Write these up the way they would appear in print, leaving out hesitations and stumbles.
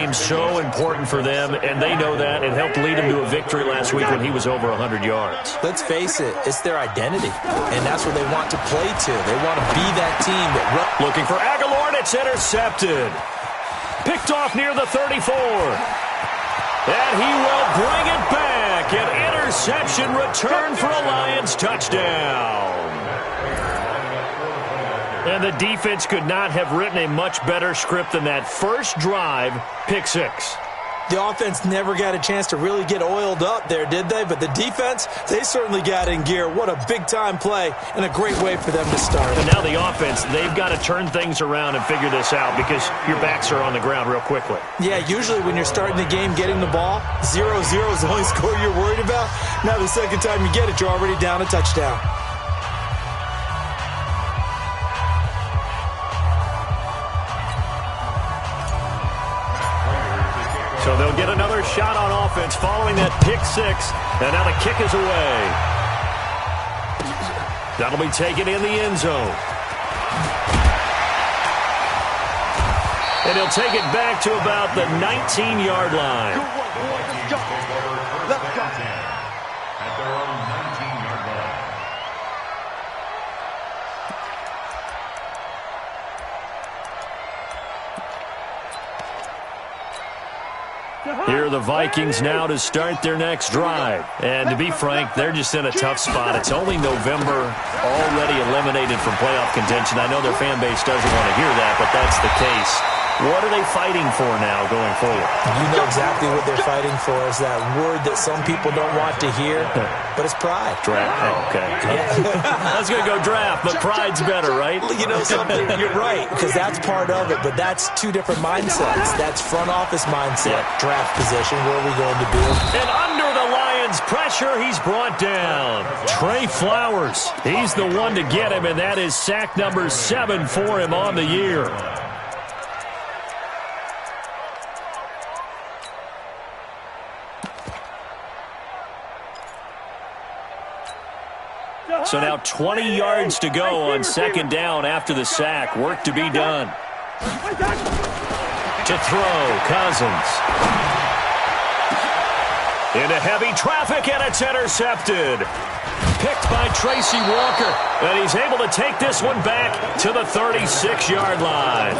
game so important for them, and they know that. It helped lead them to a victory last week when he was over 100 yards. Let's face it, it's their identity, and that's what they want to play to. They want to be that team that... Looking for Aguilar, and it's intercepted. Picked off near the 34. And he will bring it back. An interception return for a Lions touchdown. And the defense could not have written a much better script than that first drive, pick six. The offense never got a chance to really get oiled up there, did they? But the defense, they certainly got in gear. What a big-time play and a great way for them to start. And now the offense, they've got to turn things around and figure this out because your backs are on the ground real quickly. Yeah, usually when you're starting the game getting the ball, 0-0 is the only score you're worried about. Now the second time you get it, you're already down a touchdown. So they'll get another shot on offense following that pick six. And now the kick is away. That'll be taken in the end zone. And he'll take it back to about the 19-yard line. Let's go. At their own 19-yard line. Here are the Vikings now to start their next drive. And to be frank, they're just in a tough spot. It's only November, already eliminated from playoff contention. I know their fan base doesn't want to hear that, but that's the case. What are they fighting for now going forward? You know exactly what they're fighting for. Is that word that some people don't want to hear, but it's pride. Draft. Oh, okay. I was going to go draft, but pride's better, right? You know something? You're right, because that's part of it, but that's two different mindsets. That's front office mindset, draft position, where are we going to be? And under the Lions' pressure, he's brought down. Trey Flowers. He's the one to get him, and that is sack number 7 for him on the year. So now 20 yards to go on second down after the sack. Work to be done. To throw, Cousins. Into heavy traffic, and it's intercepted. Picked by Tracy Walker, and he's able to take this one back to the 36-yard line.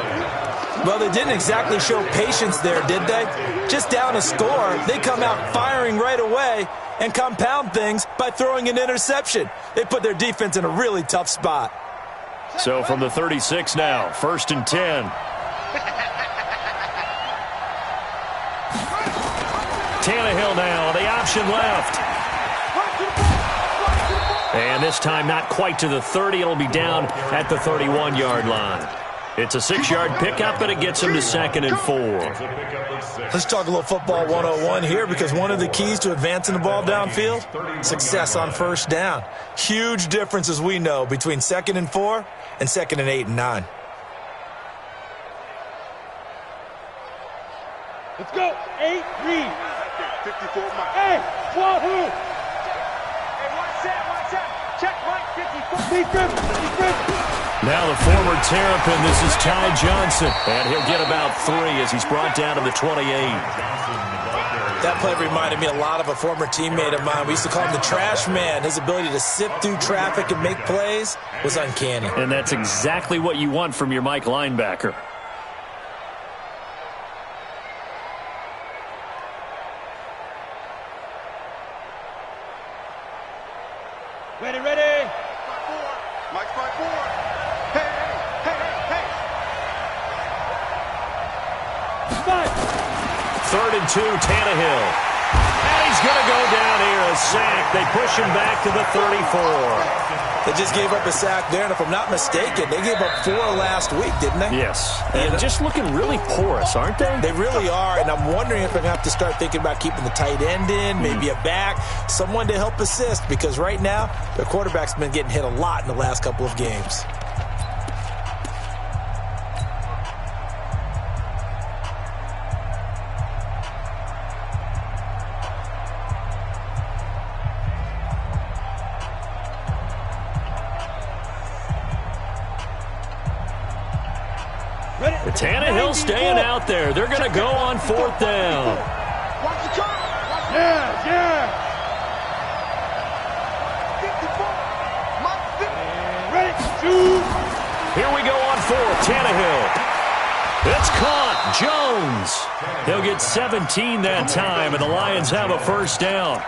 Well, they didn't exactly show patience there, did they? Just down a score, they come out firing right away and compound things by throwing an interception. They put their defense in a really tough spot. So from the 36 now, 1st and 10. Tannehill now, the option left. And this time not quite to the 30. It'll be down at the 31-yard line. It's a 6-yard pickup, and it gets him to 2nd and 4. Let's talk a little football 101 here, because one of the keys to advancing the ball downfield, success on first down. Huge difference, as we know, between 2nd and 4 and 2nd and 8 and 9. Let's go. 8, read. 54, Mike. Hey, Wahoo. Hey, one set. Check, Mike, 54. Be Griffin. Now the former Terrapin, this is Ty Johnson. And he'll get about 3 as he's brought down to the 28. That play reminded me a lot of a former teammate of mine. We used to call him the trash man. His ability to sift through traffic and make plays was uncanny. And that's exactly what you want from your Mike linebacker. Ready, ready. Mike's by 4. Hey. 3rd and 2, Tannehill. And he's going to go down here, a sack. They push him back to the 34. They just gave up a sack there, and if I'm not mistaken, they gave up 4 last week, didn't they? Yes. And just looking really porous, aren't they? They really are, and I'm wondering if they're going to have to start thinking about keeping the tight end in, maybe a back, someone to help assist, because right now, their quarterback's been getting hit a lot in the last couple of games. Tannehill staying out there. They're going to go on 4th down. Yeah. Ready, shoot. Here we go on 4th. Tannehill. It's caught. Jones. He'll get 17 that time, and the Lions have a 1st down.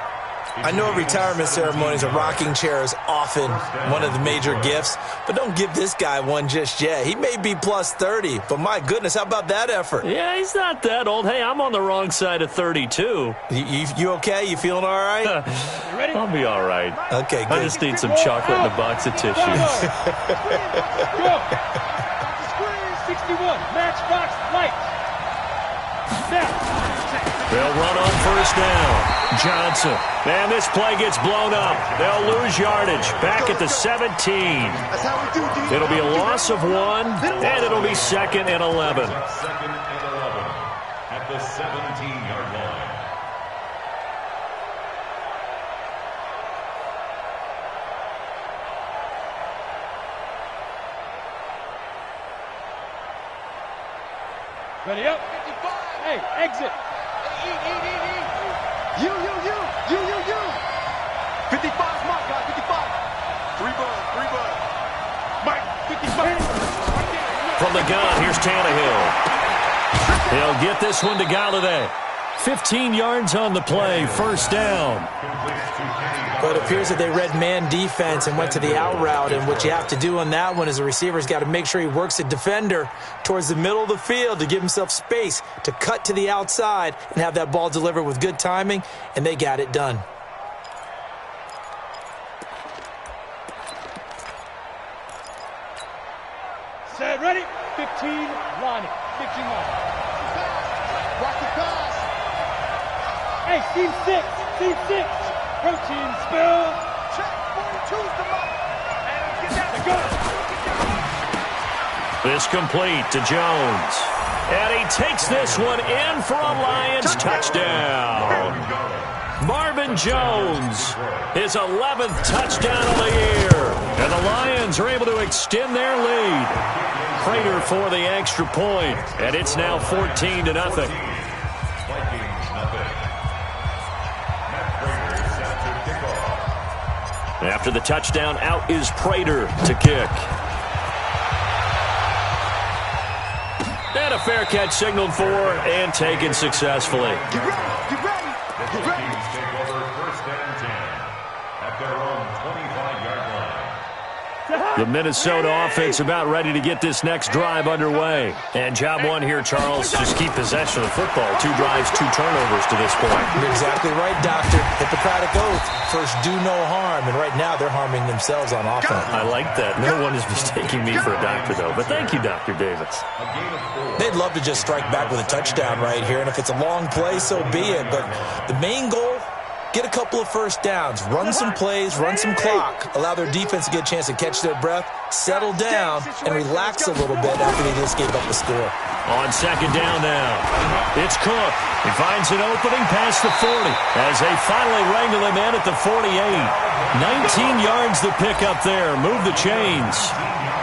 I know retirement ceremonies, a rocking chair is often one of the major gifts, but don't give this guy one just yet. He may be plus 30, but my goodness, how about that effort? Yeah, he's not that old. Hey, I'm on the wrong side of 32. You okay? You feeling all right? I'll be all right. Okay, good. I just need some chocolate and a box of tissues. Go. 61, matchbox lights. They'll run on 1st down. Johnson. And this play gets blown up. They'll lose yardage. Back at the 17. It'll be a loss of 1, and it'll be 2nd and 11. 2nd and 11 at the 17-yard line. Ready up. Hey, exit. You. 55, Mike, guys, 55. 3 bud. Mike, 55. From the gun, here's Tannehill. He'll get this one to Galladay. 15 yards on the play, 1st down. But it appears that they read man defense and went to the out route, and what you have to do on that one is the receiver's got to make sure he works the defender towards the middle of the field to give himself space to cut to the outside and have that ball delivered with good timing, and they got it done. Set, ready. 15, line it. 15 line. Watch the pass. Hey, team 6. Protein spill. Check. 42's the mark. And get that. Go. This complete to Jones. And he takes this one in for a Lions touchdown. Marvin Jones, his 11th touchdown of the year. And the Lions are able to extend their lead. Prater for the extra point, and it's now 14-0. After the touchdown, out is Prater to kick. And a fair catch signaled for and taken successfully. Get ready. Take over 1st and 10 at their own 25-yard line. The Minnesota offense about ready to get this next drive underway. And job 1 here, Charles, just keep possession of the football. 2 drives, 2 turnovers to this point. You're exactly right, Doctor. Hippocratic oath. First, do no harm. And right now, they're harming themselves on offense. I like that. No one is mistaking me for a doctor, though. But thank you, Dr. Davis. They'd love to just strike back with a touchdown right here. And if it's a long play, so be it. But the main goal, get a couple of 1st downs, run some plays, run some clock, allow their defense to get a chance to catch their breath, settle down, and relax a little bit after they just gave up a score. On 2nd down now, it's Cook. He finds an opening past the 40 as they finally wrangle him in at the 48. 19 yards to pick up there. Move the chains.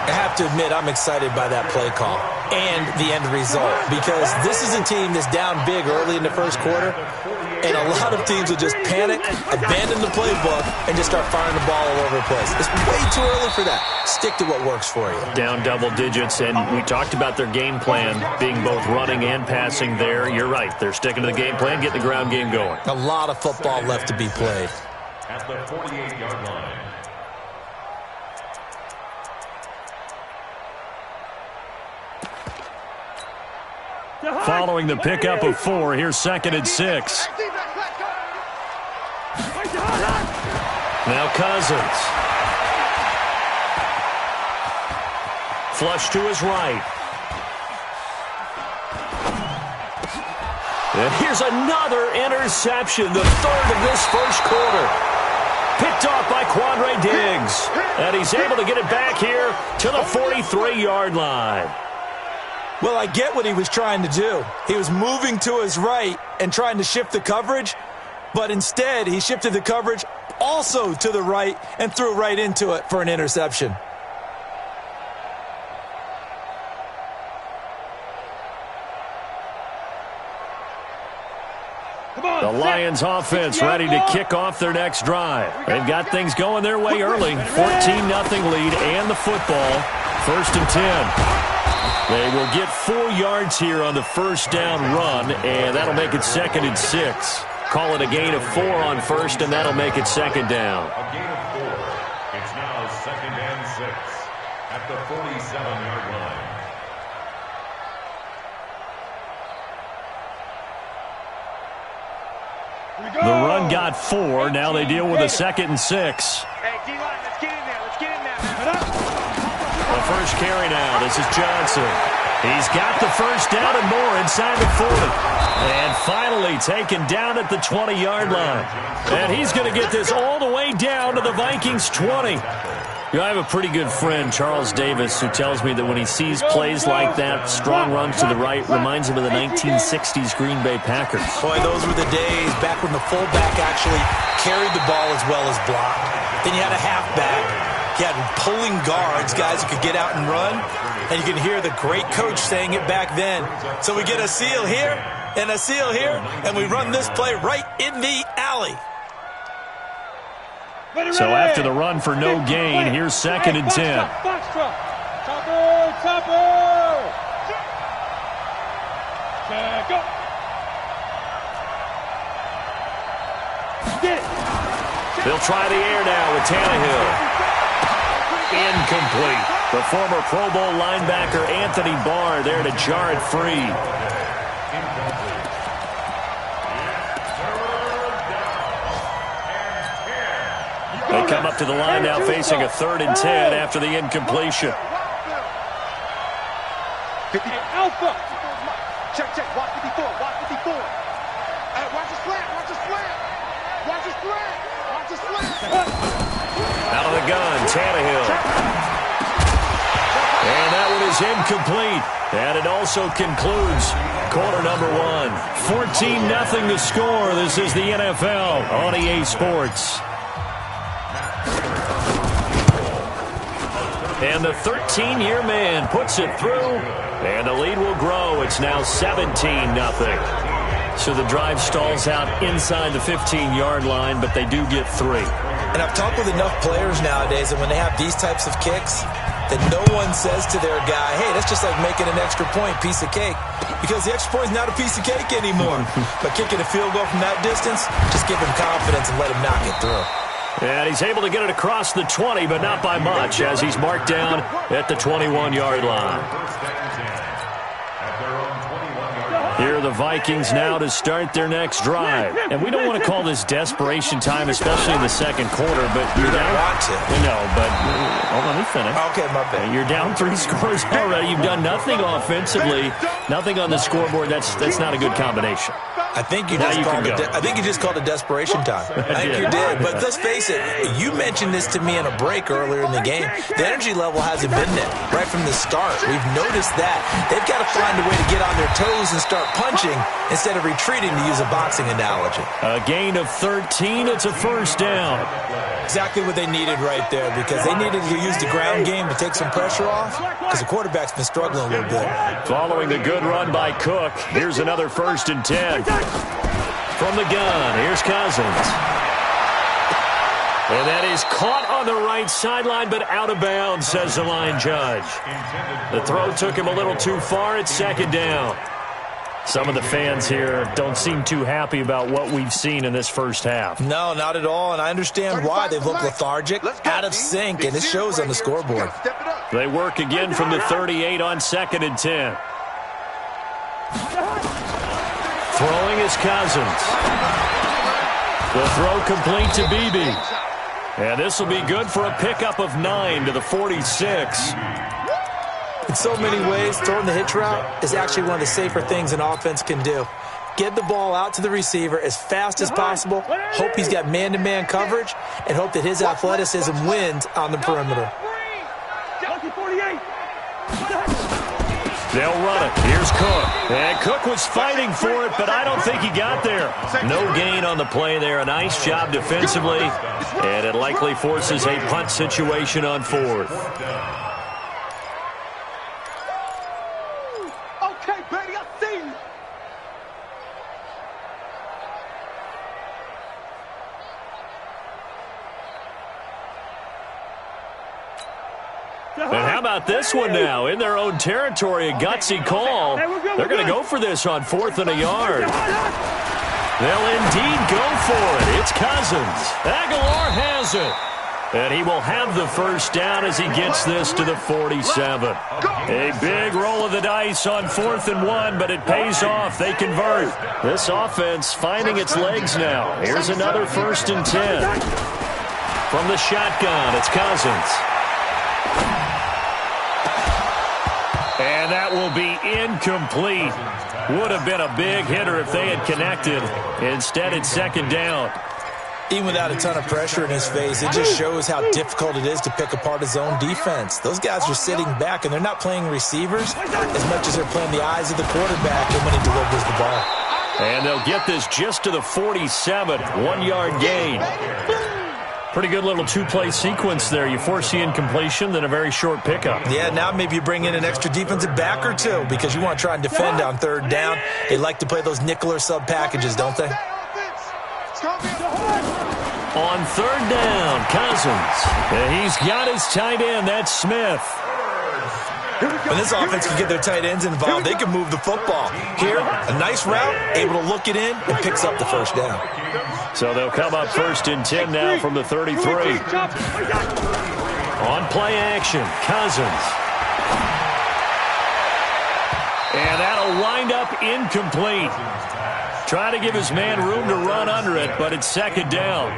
I have to admit, I'm excited by that play call and the end result, because this is a team that's down big early in the 1st quarter, and a lot of teams will just panic, abandon the playbook, and just start firing the ball all over the place. It's way too early for that. Stick to what works for you. Down double digits, and we talked about their game plan being both running and passing there. You're right. They're sticking to the game plan, getting the ground game going. A lot of football left to be played. At the 48-yard line. Following the pickup of 4, here's 2nd and 6. Now Cousins. Flush to his right. And here's another interception, the 3rd of this 1st quarter. Picked off by Quandre Diggs. And he's able to get it back here to the 43-yard line. Well, I get what he was trying to do. He was moving to his right and trying to shift the coverage, but instead he shifted the coverage also to the right and threw right into it for an interception. The Lions offense ready to kick off their next drive. They've got things going their way early. 14-0 lead and the football. 1st and 10. They will get 4 yards here on the first down run, and that'll make it 2nd and 6. Call it a gain of 4 on first, and that'll make it 2nd down. A gain of 4. It's now 2nd and 6 at the 47-yard line. The run got 4. Now they deal with a 2nd and 6. Hey, D-line, let's get in there. Let's get in there. The first carry now. This is Johnson. He's got the first down and more inside the 40. And finally taken down at the 20-yard line. And he's going to get this all the way down to the Vikings 20. You know, I have a pretty good friend, Charles Davis, who tells me that when he sees plays like that, strong runs to the right, reminds him of the 1960s Green Bay Packers. Boy, those were the days back when the fullback actually carried the ball as well as blocked. Then you had a halfback. You had pulling guards, guys who could get out and run. And you can hear the great coach saying it back then. So we get a seal here and a seal here, and we run this play right in the alley. So after the run for no gain, here's 2nd and 10. They'll try the air now with Tannehill. Incomplete. The former Pro Bowl linebacker Anthony Barr there to jar it free. They come up to the line now facing a 3rd and 10 after the incompletion. Hey, Alpha. Check. Watch 54. Watch 54. Watch the slant. Watch the slant. Watch the slant. Watch the slant. Out of the gun, Tannehill. And that one is incomplete. And it also concludes quarter number 1. 14-0 to score. This is the NFL on EA Sports. And the 13-year man puts it through, and the lead will grow. It's now 17-0. So the drive stalls out inside the 15-yard line, but they do get 3. And I've talked with enough players nowadays that when they have these types of kicks, that no one says to their guy, hey, that's just like making an extra point, piece of cake. Because the extra point is not a piece of cake anymore. But kicking a field goal from that distance, just give him confidence and let him knock it through. And he's able to get it across the 20, but not by much, as he's marked down at the 21-yard line. Here are the Vikings now to start their next drive. And we don't want to call this desperation time, especially in the second quarter, but you're down. Want to. No, but hold on, let me finish. Okay, my bad. You're down 3 scores already. You've done nothing offensively, nothing on the scoreboard. That's not a good combination. I think you just called it desperation time. I think you did. But let's face it, you mentioned this to me in a break earlier in the game. The energy level hasn't been there right from the start. We've noticed that. They've got to find a way to get on their toes and start punching instead of retreating, to use a boxing analogy. A gain of 13. It's a first down. Exactly what they needed right there, because they needed to use the ground game to take some pressure off, because the quarterback's been struggling a little bit. Following the good run by Cook, here's another 1st and 10. From the gun, here's Cousins. And that is caught on the right sideline, but out of bounds, says the line judge. The throw took him a little too far. It's 2nd down. Some of the fans here don't seem too happy about what we've seen in this first half. No, not at all, and I understand why. They've looked lethargic, out of sync, and it shows on the scoreboard. They work again from the 38 on 2nd and 10. Throwing is Cousins. The throw complete to Beebe. And this will be good for a pickup of 9 to the 46. In so many ways, throwing the hitch route is actually one of the safer things an offense can do. Get the ball out to the receiver as fast as possible, hope he's got man-to-man coverage, and hope that his athleticism wins on the perimeter. They'll run it. Here's Cook. And Cook was fighting for it, but I don't think he got there. No gain on the play there. A nice job defensively, and it likely forces a punt situation on 4th. And how about this one now? In their own territory, a gutsy call. They're going to go for this on 4th and a yard. They'll indeed go for it. It's Cousins. Aguilar has it. And he will have the first down as he gets this to the 47. A big roll of the dice on 4th and 1, but it pays off. They convert. This offense finding its legs now. Here's another 1st and 10. From the shotgun, it's Cousins. And that will be incomplete. Would have been a big hitter if they had connected. Instead, it's 2nd down. Even without a ton of pressure in his face, it just shows how difficult it is to pick apart his own defense. Those guys are sitting back, and they're not playing receivers as much as they're playing the eyes of the quarterback and when he delivers the ball. And they'll get this just to the 47, 1-yard gain. Pretty good little 2-play sequence there. You force the incompletion, then a very short pickup. Yeah, now maybe you bring in an extra defensive back or two because you want to try and defend on 3rd down. They like to play those nickel or sub packages, don't they? On 3rd down, Cousins. And he's got his tight end. That's Smith. When this offense can get their tight ends involved, they can move the football. Here, a nice route, able to look it in, and picks up the 1st down. So they'll come up 1st and 10 now from the 33. On play action, Cousins. And that'll wind up incomplete. Trying to give his man room to run under it, but it's 2nd down.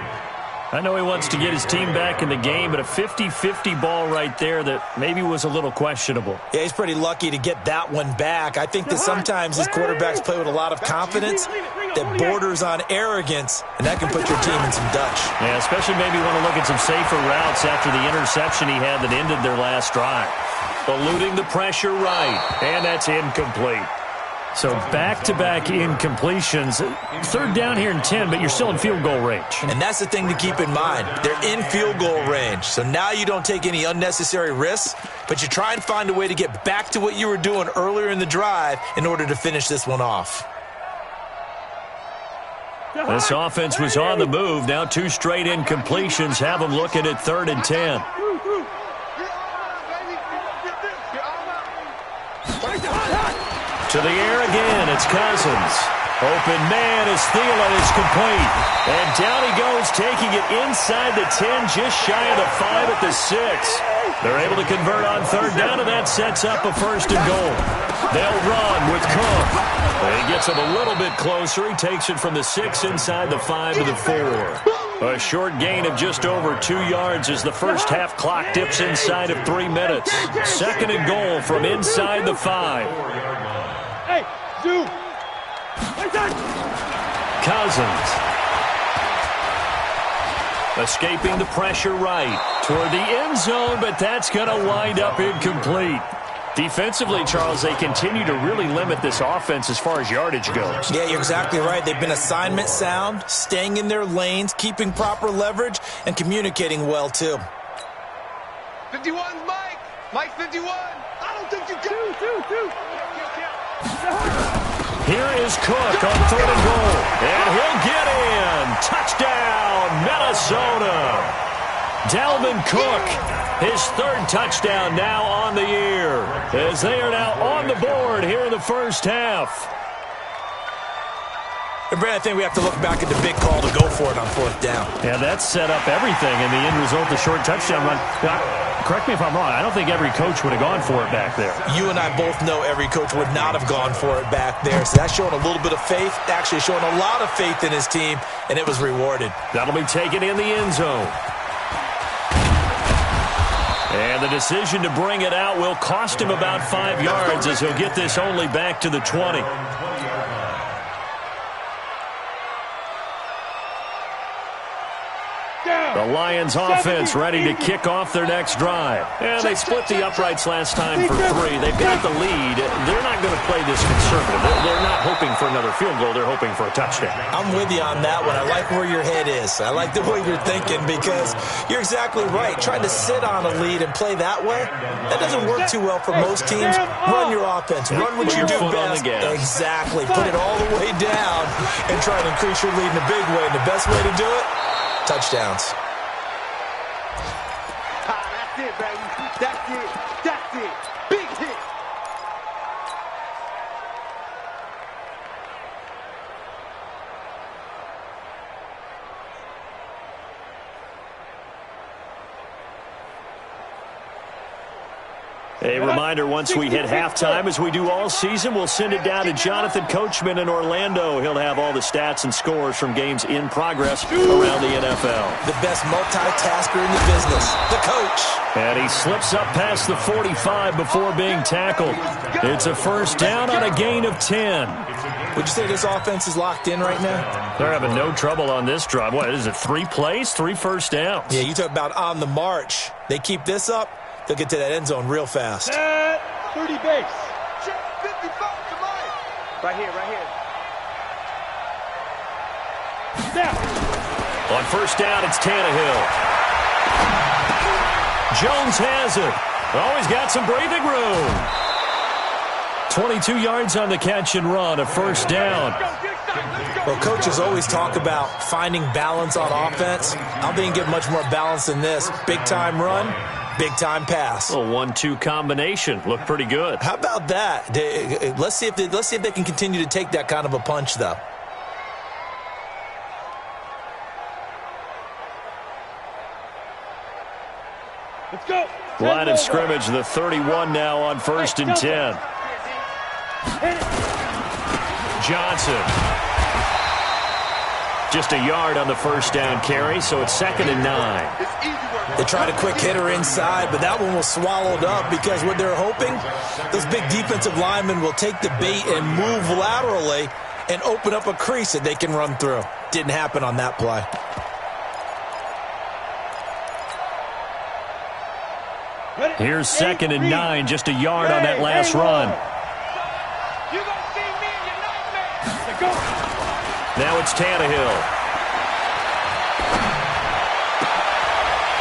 I know he wants to get his team back in the game, but a 50-50 ball right there that maybe was a little questionable. Yeah, he's pretty lucky to get that one back. I think that sometimes his quarterbacks play with a lot of confidence that borders on arrogance, and that can put your team in some Dutch. Yeah, especially maybe want to look at some safer routes after the interception he had that ended their last drive. Eluding the pressure right, and that's incomplete. So back-to-back incompletions. 3rd down here and 10, but you're still in field goal range. And that's the thing to keep in mind. They're in field goal range. So now you don't take any unnecessary risks, but you try and find a way to get back to what you were doing earlier in the drive in order to finish this one off. This offense was on the move. Now 2 straight incompletions have them looking at 3rd and 10. To the air again, it's Cousins. Open man as Thielen is complete. And down he goes, taking it inside the 10, just shy of the 5 at the 6. They're able to convert on 3rd down, and that sets up a 1st and goal. They'll run with Cook. He gets him a little bit closer. He takes it from the 6 inside the 5 to the 4. A short gain of just over 2 yards as the first half clock dips inside of 3 minutes. 2nd and goal from inside the 5. Cousins. Escaping the pressure right toward the end zone, but that's going to wind up incomplete. Defensively, Charles, they continue to really limit this offense as far as yardage goes. Yeah, you're exactly right. They've been assignment sound, staying in their lanes, keeping proper leverage, and communicating well, too. 51's Mike. Mike 51. I don't think you can. Here is Cook on 3rd and goal. And he'll get in. Touchdown, Minnesota. Dalvin Cook, his 3rd touchdown now on the year, as they are now on the board here in the first half. And Brad, I think we have to look back at the big call to go for it on 4th down. Yeah, that set up everything, and the end result, the short touchdown run. Now, correct me if I'm wrong, I don't think every coach would have gone for it back there. You and I both know every coach would not have gone for it back there. So that's showing a little bit of faith, actually showing a lot of faith in his team, and it was rewarded. That'll be taken in the end zone. And the decision to bring it out will cost him about 5 yards as he'll get this only back to the 20. The Lions offense ready to kick off their next drive. And they split the uprights last time for 3. They've got the lead. They're not going to play this conservative. They're not hoping for another field goal. They're hoping for a touchdown. I'm with you on that one. I like where your head is. I like the way you're thinking because you're exactly right. Trying to sit on a lead and play that way, that doesn't work too well for most teams. Run your offense. Run what you do best. Exactly. Put it all the way down and try to increase your lead in a big way. And the best way to do it, touchdowns. That's it, baby. That's it. That's it. Big hit. A reminder, once we hit halftime, as we do all season, we'll send it down to Jonathan Coachman in Orlando. He'll have all the stats and scores from games in progress around the NFL. The best multitasker in the business, the coach. And he slips up past the 45 before being tackled. It's a first down on a gain of 10. Would you say this offense is locked in right now? They're having no trouble on this drive. What is it, 3 plays, 3 first downs? Yeah, you talk about on the march. They keep this up, they'll get to that end zone real fast. 30 base. Check 55 to mine. Right here, right here. Snap. On first down, it's Tannehill. Jones has it. Oh, he's got some breathing room. 22 yards on the catch and run, a first down. Well, coaches always talk about finding balance on offense. I don't think you get much more balance than this. Big-time run, big-time pass. A 1-2 combination. Looked pretty good. How about that? Let's see if they can continue to take that kind of a punch, though. Let's go. Line of scrimmage, the 31 now on first and 10. Johnson. Just a yard on the first down carry, so it's 2nd and 9. They tried a quick hitter inside, but that one was swallowed up because what they're hoping, those big defensive linemen will take the bait and move laterally and open up a crease that they can run through. Didn't happen on that play. Here's 2nd and 9, just a yard on that last run. You're going to see me in your nightmares. Go. Now it's Tannehill.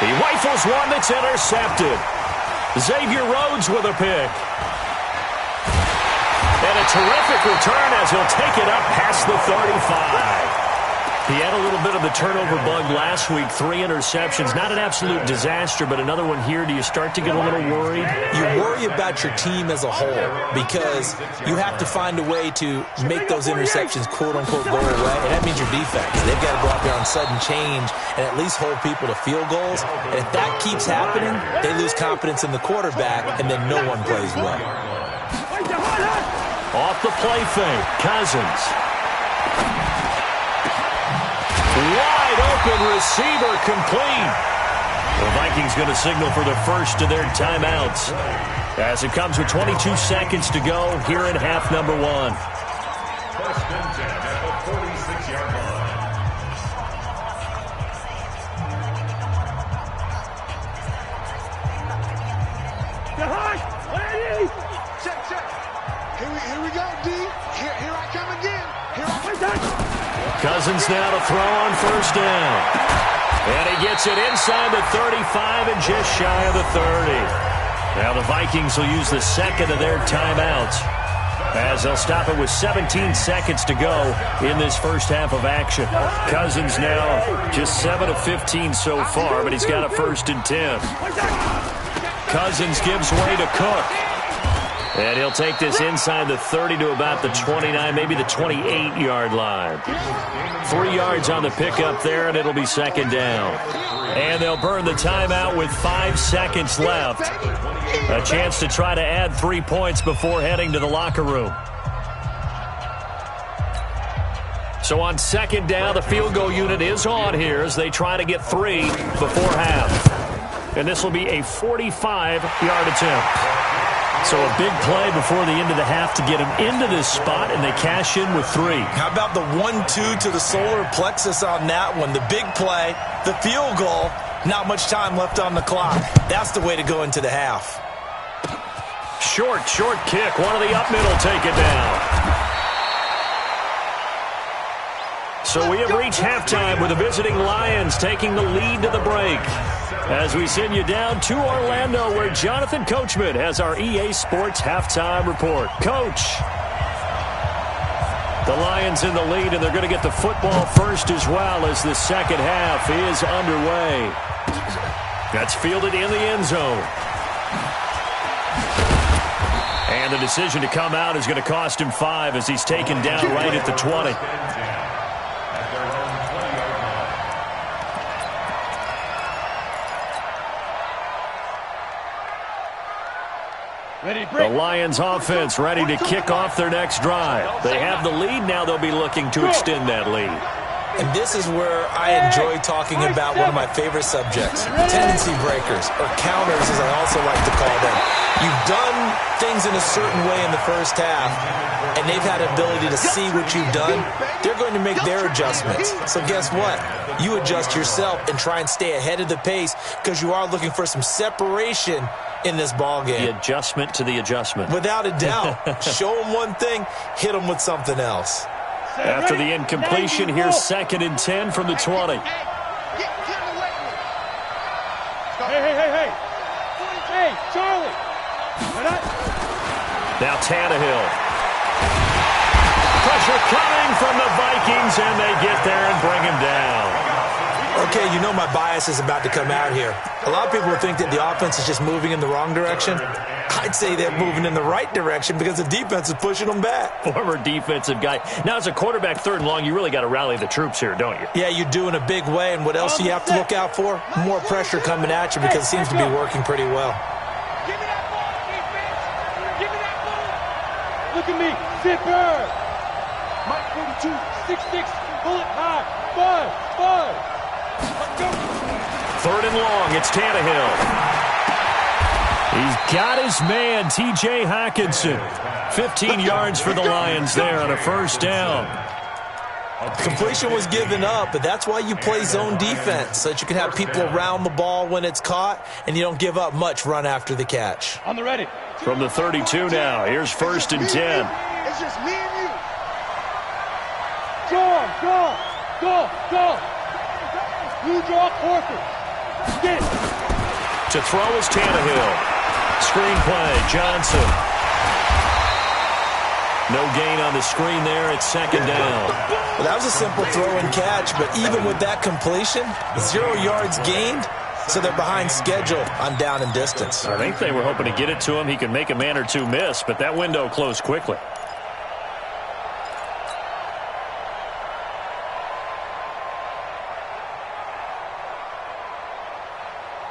He rifles one that's intercepted. Xavier Rhodes with a pick. And a terrific return as he'll take it up past the 35. He had a little bit of the turnover bug last week, 3 interceptions. Not an absolute disaster, but another one here. Do you start to get a little worried? You worry about your team as a whole because you have to find a way to make those interceptions, quote-unquote, go away, and that means your defense. They've got to go out there on sudden change and at least hold people to field goals. And if that keeps happening, they lose confidence in the quarterback, and then no one plays well. Off the play fake, Cousins. Wide open receiver complete. The Vikings going to signal for the first of their timeouts as it comes with 22 seconds to go here in half number 1. First and 10 at the 46-yard line. Check. Here we go, D. Here I come again. Cousins now to throw on first down. And he gets it inside the 35 and just shy of the 30. Now the Vikings will use the second of their timeouts as they'll stop it with 17 seconds to go in this first half of action. Cousins now just 7 of 15 so far, but he's got a first and 10. Cousins gives way to Cook. And he'll take this inside the 30 to about the 29, maybe the 28-yard line. 3 yards on the pickup there, and it'll be second down. And they'll burn the timeout with 5 seconds left. A chance to try to add 3 points before heading to the locker room. So on second down, the field goal unit is on here as they try to get 3 before half. And this will be a 45-yard attempt. So a big play before the end of the half to get him into this spot, and they cash in with 3. How about the 1-2 to the solar plexus on that one? The big play, the field goal, not much time left on the clock. That's the way to go into the half. Short kick. One of the up middle take it down. So we have reached halftime with the visiting Lions taking the lead to the break. As we send you down to Orlando where Jonathan Coachman has our EA Sports halftime report. Coach. The Lions in the lead, and they're going to get the football first as well as the second half is underway. That's fielded in the end zone. And the decision to come out is going to cost him 5 as he's taken down right at the 20. The Lions offense ready to kick off their next drive. They have the lead. Now they'll be looking to extend that lead. And this is where I enjoy talking about one of my favorite subjects, tendency breakers, or counters as I also like to call them. You've done things in a certain way in the first half, and they've had an ability to see what you've done. They're going to make their adjustments. So guess what? You adjust yourself and try and stay ahead of the pace because you are looking for some separation in this ball game. The adjustment to the adjustment. Without a doubt. Show them one thing, hit them with something else. After the incompletion, here's 2nd and 10 from the 20. Hey, Charlie. Now Tannehill. Pressure coming from the Vikings, and they get there and bring him down. Okay, you know my bias is about to come out here. A lot of people think that the offense is just moving in the wrong direction. I'd say they're moving in the right direction because the defense is pushing them back. Former defensive guy. Now, as a quarterback, 3rd and long, you really got to rally the troops here, don't you? Yeah, you do in a big way. And what else do you have to look out for? More pressure coming at you because it seems to be working pretty well. Give me that ball, defense. Give me that ball. Look at me. Zipper. Mike 42, 6'6", bullet high. 5. Let's go. 3rd and long, it's Tannehill. He's got his man, T.J. Hawkinson. 15 yards for the Lions there on a 1st down. Completion was given up, but that's why you play zone defense, so that you can have people around the ball when it's caught, and you don't give up much run after the catch. On the ready. From the 32 now, here's 1st and 10. It's just me and you. Go. You draw Corker. Get it. To throw is Tannehill. Screenplay, Johnson. No gain on the screen there. It's 2nd down. Well, that was a simple throw and catch, but even with that completion, 0 yards gained, so they're behind schedule on down and distance. I think they were hoping to get it to him. He could make a man or two miss, but that window closed quickly.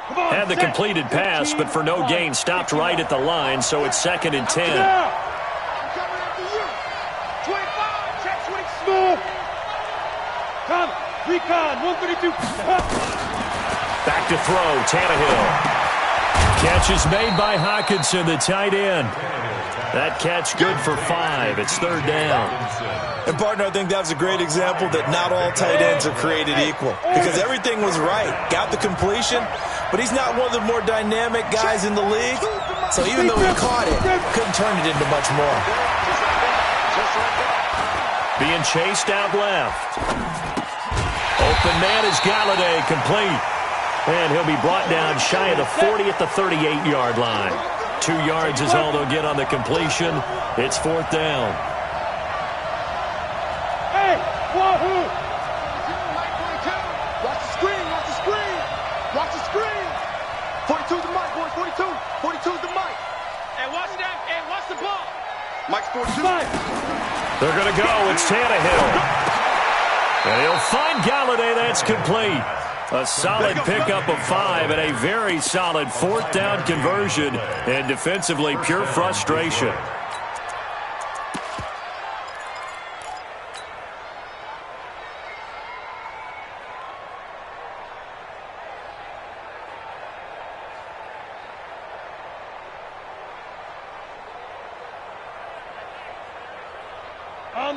Had the completed pass, but for no gain, stopped right at the line, so it's 2nd and 10. Recon, 132. Back to throw, Tannehill. Catch is made by Hawkinson, the tight end. That catch good for 5. It's 3rd down. And, partner, I think that was a great example that not all tight ends are created equal because everything was right. Got the completion, but he's not one of the more dynamic guys in the league. So even though he caught it, couldn't turn it into much more. Being chased out left. Open man is Galladay, complete. And he'll be brought down shy of the 40 at the 38-yard line. 2 yards is all they'll get on the completion. It's 4th down. Hey, wahoo! Watch the screen. Watch the screen. 42's the mic, boys. 42's the mic. Hey, watch that. Hey, watch the ball. Mike's 42. They're going to go. It's Tannehill. And he'll find Galladay. That's complete. A solid pickup of 5 and a very solid 4th down conversion. And defensively, pure frustration.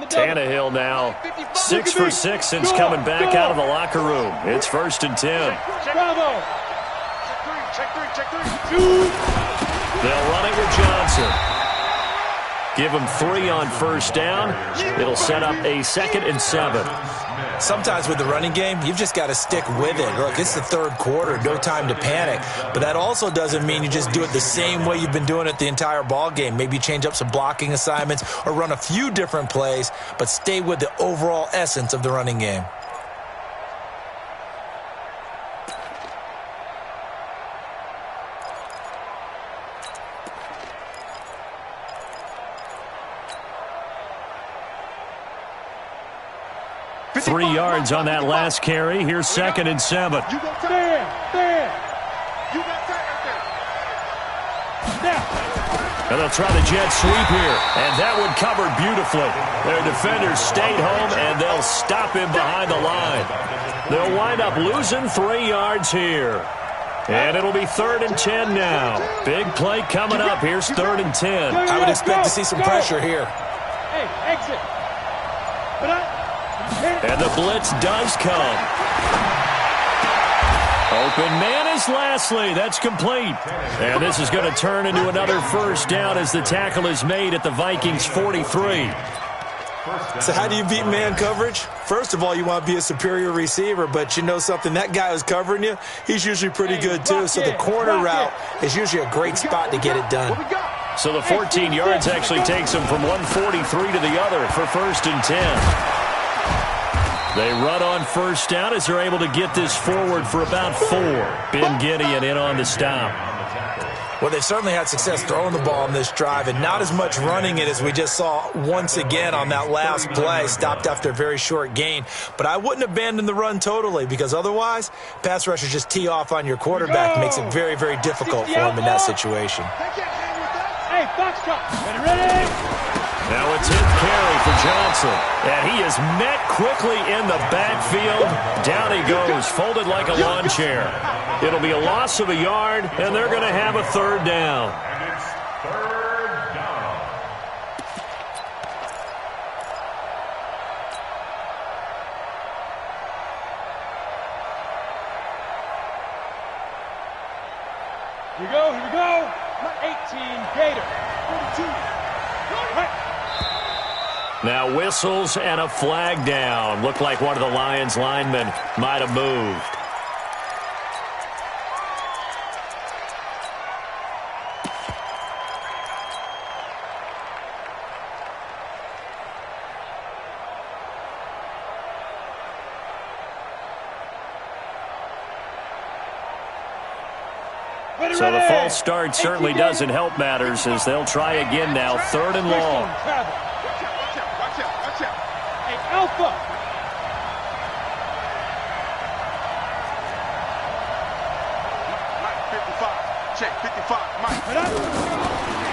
Tannehill now 6 for 6 since coming back out of the locker room. It's 1st and 10. Bravo. Check three. They'll run it with Johnson. Give him 3 on 1st down. It'll set up a 2nd and 7. Sometimes with the running game, you've just got to stick with it. Look, it's the 3rd quarter, no time to panic. But that also doesn't mean you just do it the same way you've been doing it the entire ball game. Maybe change up some blocking assignments or run a few different plays, but stay with the overall essence of the running game. 3 yards on that last carry. Here's 2nd and 7. You got time. Bam. You got time right there. Now. And they'll try the jet sweep here. And that one covered beautifully. Their defenders stayed home, and they'll stop him behind the line. They'll wind up losing 3 yards here. And it'll be 3rd and 10 now. Big play coming up. Here's 3rd and 10. I would expect to see some pressure here. Hey, exit. And the blitz does come. Open man is Lashley. That's complete. And this is going to turn into another first down as the tackle is made at the Vikings 43. So how do you beat man coverage? First of all, you want to be a superior receiver, but you know something, that guy who's covering you, he's usually pretty good too. So the corner route is usually a great spot to get it done. So the 14 yards actually takes them from 143 to the other for 1st and 10. They run on first down as they're able to get this forward for about 4. Ben Gideon in on the stop. Well, they've certainly had success throwing the ball on this drive, and not as much running it as we just saw once again on that last play, stopped after a very short gain. But I wouldn't abandon the run totally, because otherwise, pass rushers just tee off on your quarterback. It makes it very, very difficult for him in that situation. Hey, Foxtrot, ready? Now a 10th carry for Johnson. And he is met quickly in the backfield. Down he goes, folded like a lawn chair. It'll be a loss of a yard, and they're going to have a 3rd down. And it's 3rd down. Here we go, here we go. 18, Gator. 42. Right. Now whistles and a flag down. Looked like one of the Lions linemen might have moved. So the false start certainly doesn't help matters as they'll try again now. 3rd and long. Hey, Alpha. Mike, 55. Check, 55. Mike.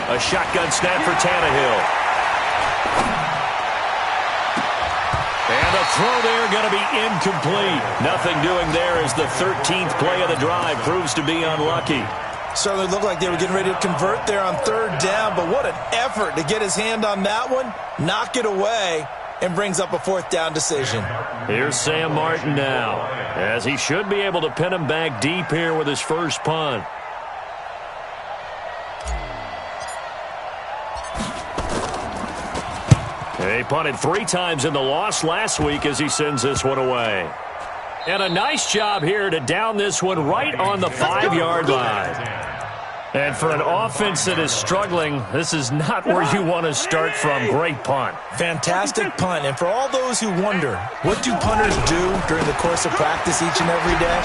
A shotgun snap for Tannehill. And the throw there going to be incomplete. Nothing doing there as the 13th play of the drive proves to be unlucky. Certainly looked like they were getting ready to convert there on 3rd down, but what an effort to get his hand on that one, knock it away, and brings up a 4th down decision. Here's Sam Martin now, as he should be able to pin him back deep here with his first punt. He punted 3 times in the loss last week as he sends this one away. And a nice job here to down this one right on the 5-yard line. And for an offense that is struggling, this is not where you want to start from. Great punt. Fantastic punt. And for all those who wonder, what do punters do during the course of practice each and every day?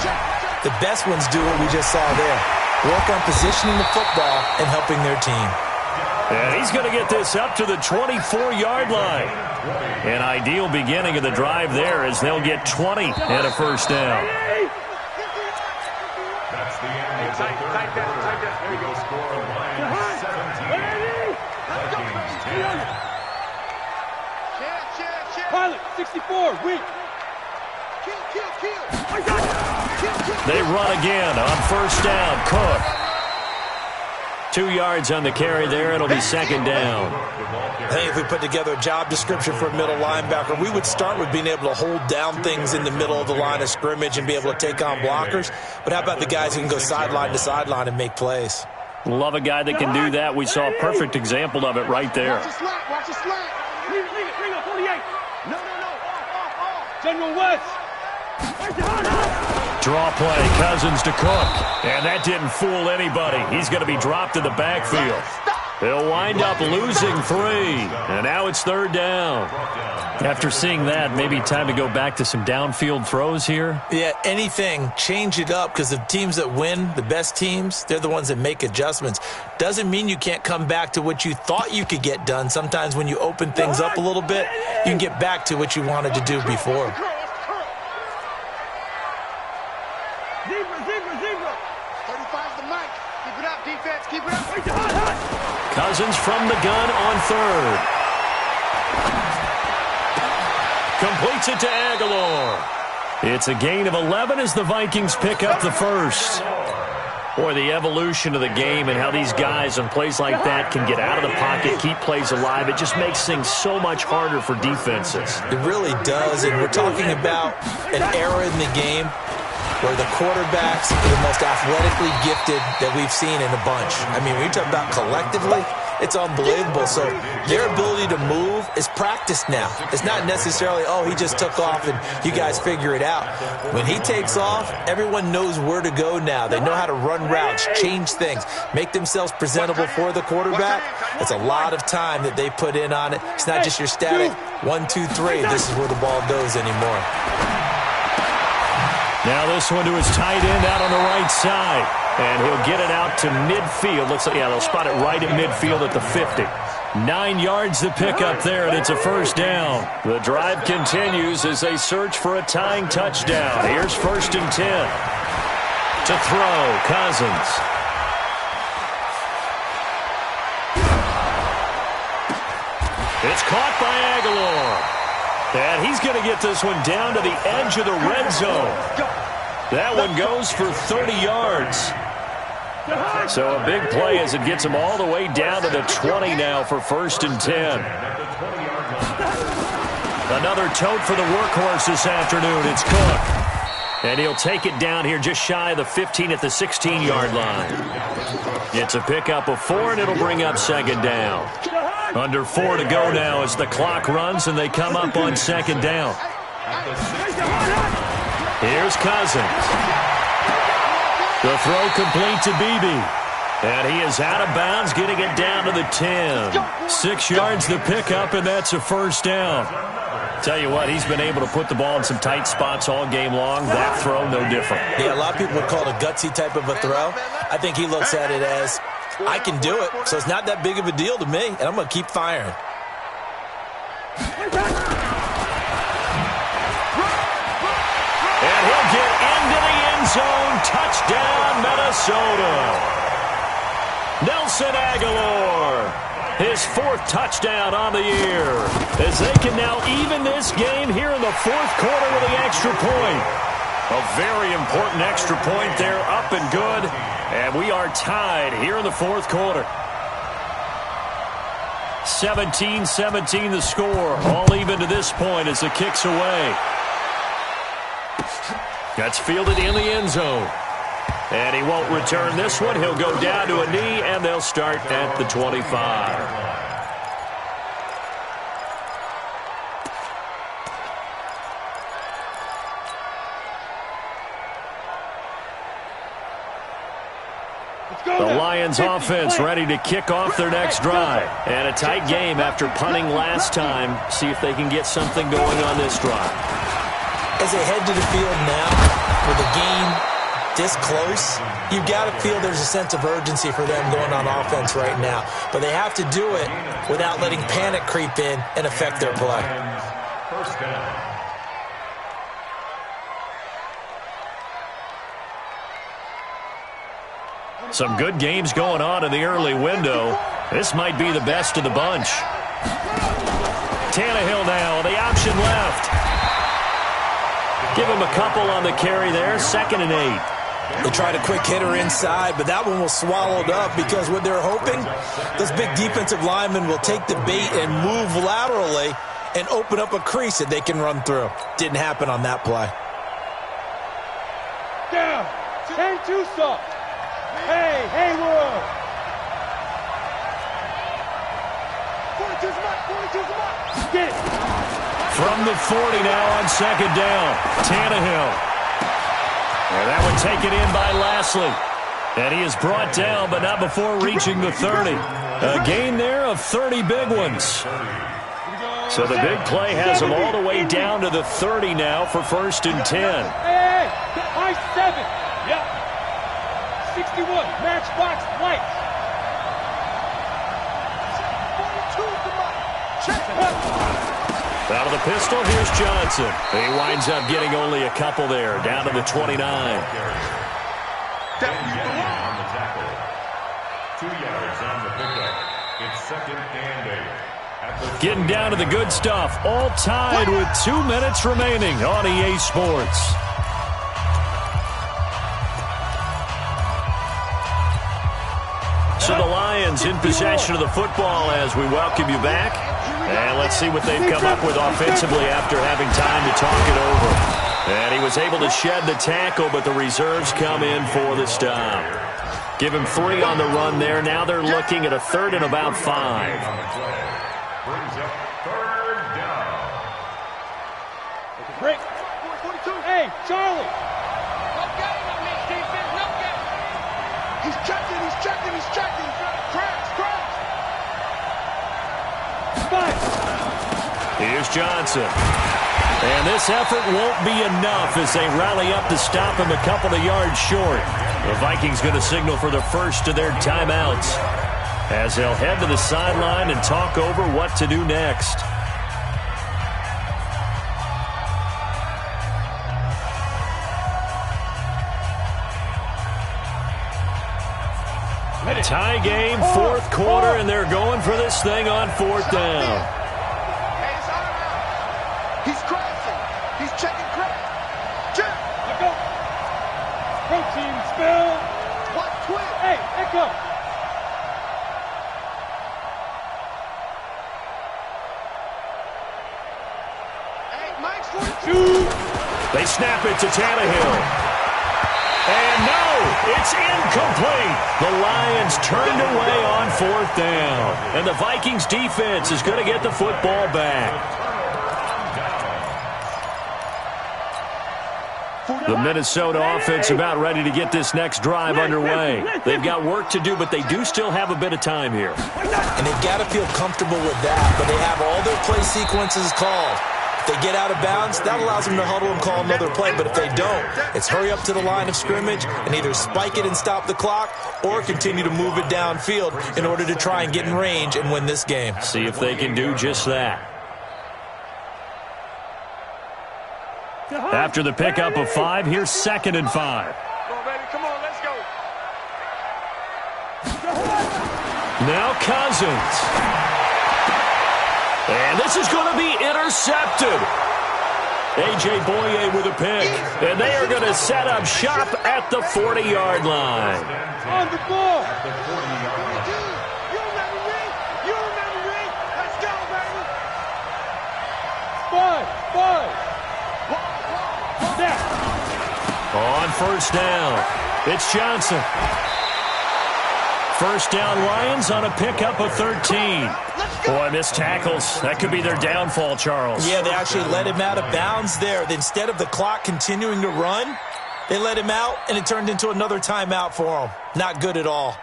The best ones do what we just saw there. Work on positioning the football and helping their team. And he's going to get this up to the 24-yard line. An ideal beginning of the drive there as they'll get 20 and a first down. That's the end of the 3rd quarter. We go score Lions 17. Vikings 10. Pilot, 64, weak. They run again on first down. Cook. 2 yards on the carry there. It'll be 2nd down. I think if we put together a job description for a middle linebacker, we would start with being able to hold down things in the middle of the line of scrimmage and be able to take on blockers. But how about the guys who can go sideline to sideline and make plays? Love a guy that can do that. We saw a perfect example of it right there. Watch the slant. Watch the slant. Leave it, 48. No. Off. General West. Draw play, Cousins to Cook. And that didn't fool anybody. He's going to be dropped in the backfield. They'll wind up losing 3, and now it's 3rd down. After seeing that, maybe time to go back to some downfield throws here. Yeah, anything. Change it up, because the teams that win, the best teams, they're the ones that make adjustments. Doesn't mean you can't come back to what you thought you could get done. Sometimes when you open things up a little bit, you can get back to what you wanted to do before. Zebra. 35's the mic. Keep it up, defense. Keep it up. Cousins from the gun on 3rd. Completes it to Aguilar. It's a gain of 11 as the Vikings pick up the first. Boy, the evolution of the game and how these guys on plays like that can get out of the pocket, keep plays alive, it just makes things so much harder for defenses. It really does, and we're talking about an era in the game where the quarterbacks are the most athletically gifted that we've seen in a bunch. I mean, when you talk about collectively, it's unbelievable. So their ability to move is practiced now. It's not necessarily, oh, he just took off and you guys figure it out. When he takes off, everyone knows where to go now. They know how to run routes, change things, make themselves presentable for the quarterback. It's a lot of time that they put in on it. It's not just your static 1, 2, 3. This is where the ball goes anymore. Now this one to his tight end out on the right side. And he'll get it out to midfield. Looks like, yeah, they'll spot it right at midfield at the 50. 9 yards to pick up there, and it's a 1st down. The drive continues as they search for a tying touchdown. Here's 1st and 10. To throw, Cousins. It's caught by Aguilar. And he's going to get this one down to the edge of the red zone. That one goes for 30 yards. So a big play as it gets him all the way down to the 20 now for 1st and 10. Another tote for the workhorse this afternoon. It's Cook. And he'll take it down here just shy of the 15 at the 16-yard line. It's a pickup of 4, and it'll bring up 2nd down. Under 4 to go now as the clock runs, and they come up on 2nd down. Here's Cousins. The throw complete to Beebe. And he is out of bounds, getting it down to the 10. 6 yards to pick up, and that's a 1st down. Tell you what, he's been able to put the ball in some tight spots all game long. That throw, no different. Yeah, a lot of people would call it a gutsy type of a throw. I think he looks at it as, I can do it, so it's not that big of a deal to me, and I'm going to keep firing. And he'll get into the end zone. Touchdown, Minnesota. Nelson Aguilar. His 4th touchdown on the year. As they can now even this game here in the 4th quarter with the extra point. A very important extra point there, up and good. And we are tied here in the 4th quarter. 17-17 the score. All even to this point as the kick's away. That's fielded in the end zone. And he won't return this one. He'll go down to a knee, and they'll start at the 25. The Lions offense ready to kick off their next drive. And a tight game after punting last time. See if they can get something going on this drive. As they head to the field now, with the game this close, you've got to feel there's a sense of urgency for them going on offense right now. But they have to do it without letting panic creep in and affect their play. 1st down. Some good games going on in the early window. This might be the best of the bunch. Tannehill now, the option left. Give him a couple on the carry there, 2nd and 8. They tried a quick hitter inside, but that one was swallowed up because what they're hoping, those big defensive linemen will take the bait and move laterally and open up a crease that they can run through. Didn't happen on that play. Down. Turn 2 stop. Hey, Haywood. 42's mark. 42's mark. Get it. From the 40 now on 2nd down. Tannehill. And that one taken in by Lashley. And he is brought down, but not before reaching the 30. A gain there of 30 big ones. So the big play has them all the way down to the 30 now for 1st and 10. Hey, high 7. Yep. 61, matchbox lights. Out of the pistol, here's Johnson. He winds up getting only a couple there, down to the 29. On the tackle. 2 yards on the pickup. It's 2nd and 8. Getting down to the good stuff. All tied with 2 minutes remaining on EA Sports. So the Lions in possession of the football as we welcome you back. And let's see what they've come up with offensively after having time to talk it over. And he was able to shed the tackle, but the reserves come in for the stop. Give him 3 on the run there. Now they're looking at a 3rd and about 5. Brings up 3rd down. Break. Hey, Charlie. No game on this defense, no game. He's checking. Crash. Here's Johnson. And this effort won't be enough as they rally up to stop him a couple of yards short. The Vikings going to signal for the first of their timeouts as they'll head to the sideline and talk over what to do next. Tie game, 4th quarter, and they're going for this thing on 4th down. He's crashing. He's checking crash. Check. Let go. Protein spill. What twin? Hey, echo. Hey, Mike's 42. They snap it to Tannehill. And no, it's incomplete. The Lions turned away on 4th down. And the Vikings defense is going to get the football back. The Minnesota offense about ready to get this next drive underway. They've got work to do, but they do still have a bit of time here. And they've got to feel comfortable with that, but they have all their play sequences called. If they get out of bounds, that allows them to huddle and call another play. But if they don't, it's hurry up to the line of scrimmage and either spike it and stop the clock or continue to move it downfield in order to try and get in range and win this game. See if they can do just that. After the pickup of 5, here's 2nd and 5. Come on, baby. Come on, let's go. Now Cousins. And this is going to be intercepted. A.J. Boye with a pick. And they are going to set up shop at the 40-yard line. On the ball. You remember me? Let's go, baby. 5. Snap. On 1st down, it's Johnson. 1st down Lions on a pickup of 13. Boy, missed tackles. That could be their downfall, Charles. Yeah, they actually let him out of bounds there. Instead of the clock continuing to run, they let him out, and it turned into another timeout for him. Not good at all.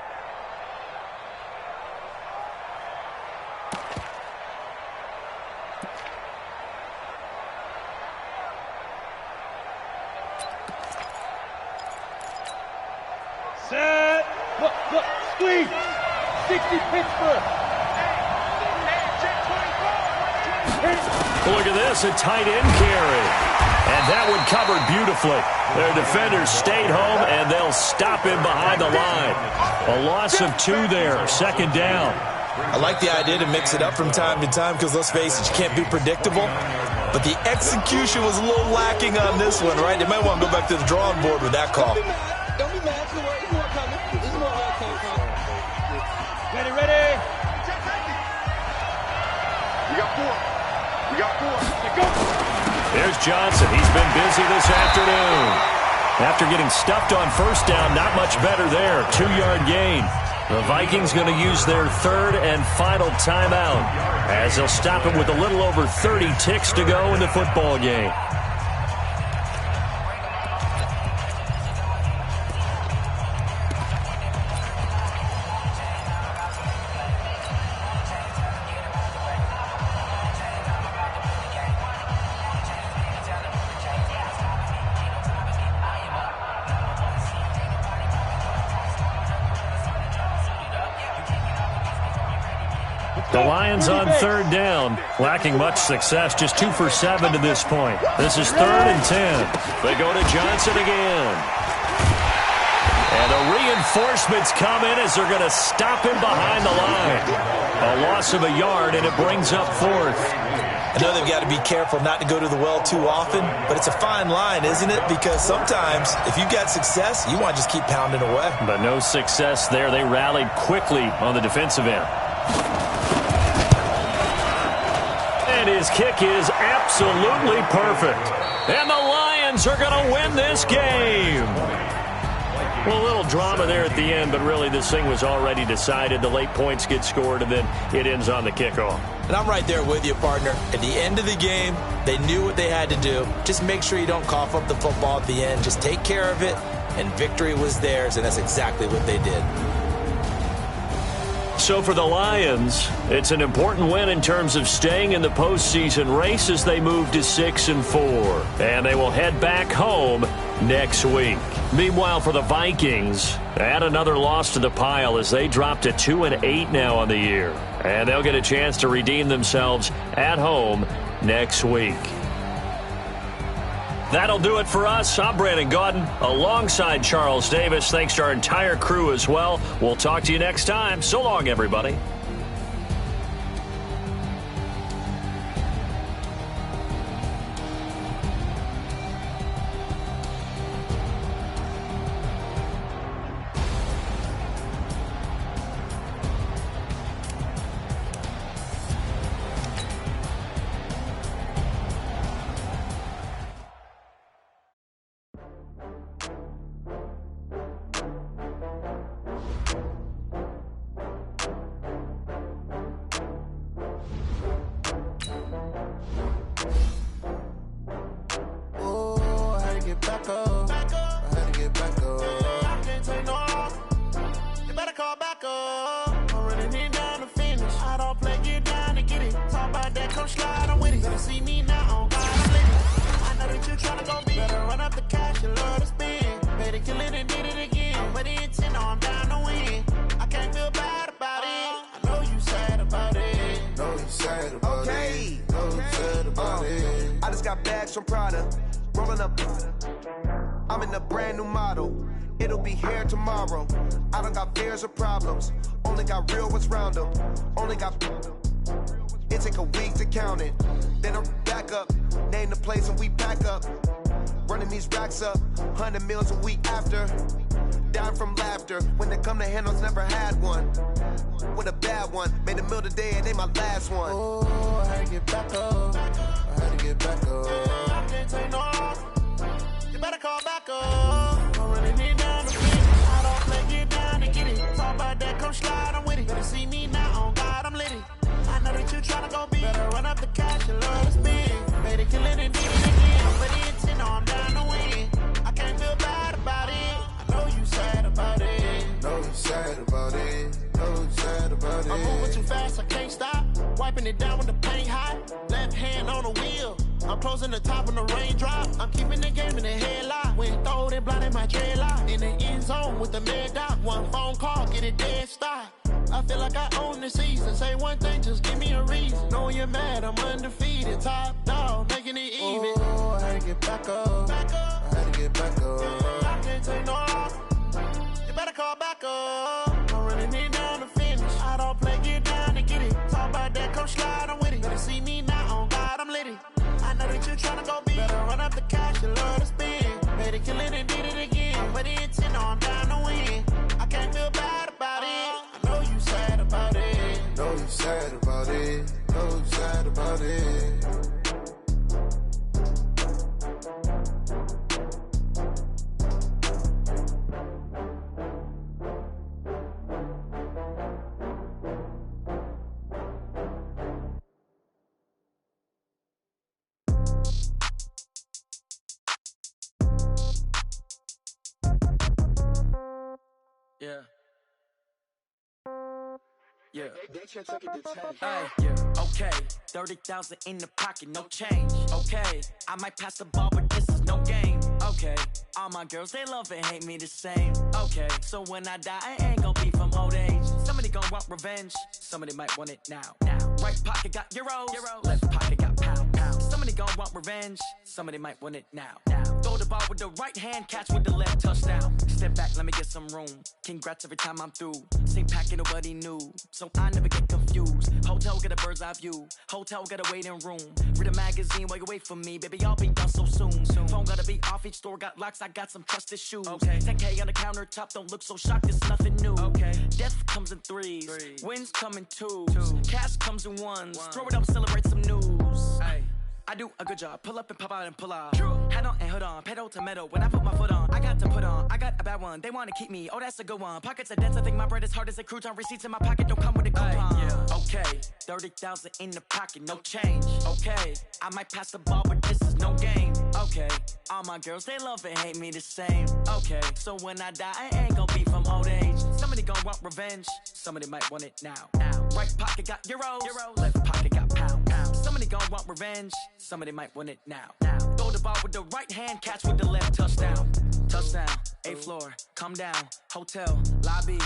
Set. Look, squeeze. 60 Pittsburgh. Look at this, a tight end carry. And that one covered beautifully. Their defenders stayed home, and they'll stop him behind the line. A loss of 2 there, 2nd down. I like the idea to mix it up from time to time because, let's face it, you can't be predictable. But the execution was a little lacking on this one, right? They might want to go back to the drawing board with that call. Don't be mad. It's more coming. It's more coming. Ready. We got 4. Let go. There's Johnson. He's been busy this afternoon. After getting stuffed on 1st down, not much better there. 2-yard gain. The Vikings going to use their 3rd and final timeout as they'll stop him with a little over 30 ticks to go in the football game. The Lions on third down, lacking much success, just 2 for 7 to this point. This is 3rd and 10. They go to Johnson again. And the reinforcements come in as they're going to stop him behind the line. A loss of a yard, and it brings up 4th. I know they've got to be careful not to go to the well too often, but it's a fine line, isn't it? Because sometimes, if you've got success, you want to just keep pounding away. But no success there. They rallied quickly on the defensive end. And his kick is absolutely perfect. And the Lions are going to win this game. Well, a little drama there at the end, but really this thing was already decided. The late points get scored, and then it ends on the kickoff. And I'm right there with you, partner. At the end of the game, they knew what they had to do. Just make sure you don't cough up the football at the end. Just take care of it, and victory was theirs, and that's exactly what they did. So for the Lions, it's an important win in terms of staying in the postseason race as they move to 6-4. And they will head back home next week. Meanwhile, for the Vikings, add another loss to the pile as they drop to 2-8 now on the year. And they'll get a chance to redeem themselves at home next week. That'll do it for us. I'm Brandon Gaudin alongside Charles Davis. Thanks to our entire crew as well. We'll talk to you next time. So long, everybody. From Prada, rolling up. I'm in a brand new model. It'll be here tomorrow. I don't got fears or problems. Only got real ones round them. Only got. It take a week to count it. Then I'm back up. Name the place and we pack up. Running these racks up. 100 meals a week after. Dying from laughter. When it come to handles, never had one. With a bad one. Made a meal today and they my last one. Oh, I had to get back up. I had to get back up. I can't take no loss. You better call back up. I'm running it down the field. I don't play, get down and get it. Talk about that, come slide, I'm with it. Better see me now, on God, I'm litty. I know that you tryna go big. Better run up the cash, you love to spin. Better kill it and did it again. But the intent, no, I'm down to win. I can't feel bad about it. I know you sad about it. Know you sad about it. Know you sad about it. I'm moving too fast, I can't stop. Wiping it down with the paint hot. Left hand on the wheel. I'm closing the top on the raindrop. I'm keeping the game in the headlock. When throwed and blinded my dreadlock. In the end zone with the mad dot. One phone call, get it dead stop. I feel like I own the season. Say one thing, just give me a reason. Knowing you're mad, I'm undefeated. Top dog, making it even. Oh, I had to get back up. I had to get back up. I can't take no loss. You better call back up. I'm running it down to finish. I don't play, get down and get it. Talk about that, come slide, I'm with it. Better see me now, on God, I'm litty. I know that you're tryna go big. Better run up the cash, you love to spin. Better kill it and did it again. But the intent, no, I'm down to win. I can't feel bad about it. I know you sad about it. Know you sad about it. Know you sad about it. Yeah. Yeah. Hey, yeah. Okay. 30,000 in the pocket, no change. Okay. I might pass the ball, but this is no game. Okay, all my girls, they love and hate me the same. Okay, so when I die, I ain't gon' be from old age. Somebody gon' want revenge, somebody might want it now. Right pocket got euros, left pocket got pound. Somebody gon' want revenge, somebody might want it now. Throw the ball with the right hand, catch with the left, touchdown. Step back, let me get some room. Congrats every time I'm through. Same packet, nobody knew, so I never get confused. Hotel get a bird's eye view, hotel got a waiting room. Read a magazine while you wait for me, baby, I'll be done so soon. Phone gotta be off, each store got locks, I got some trusted shoes. 10K on the countertop, don't look so shocked, it's nothing new. Death comes in threes, wins come in twos, cash comes in ones. Throw it up, celebrate some news. I do a good job, pull up and pop out and pull out. Head on and hood on, pedal to metal. When I put my foot on, I got to put on. I got a bad one, they wanna keep me, oh that's a good one. Pockets are dense, I think my bread is hard as a crouton. Receipts in my pocket don't come with a coupon. Okay, 30,000 in the pocket, no change. Okay, I might pass the ball, but this is no game. Okay, all my girls, they love and hate me the same. Okay, so when I die, I ain't gon' be from old age. Somebody gon' want revenge, somebody might want it now. Right pocket got euros, left pocket got pound. Somebody gon' want revenge, somebody might want it now. Throw the ball with the right hand, catch with the left, touchdown. Touchdown, 8th floor, come down, hotel, lobby.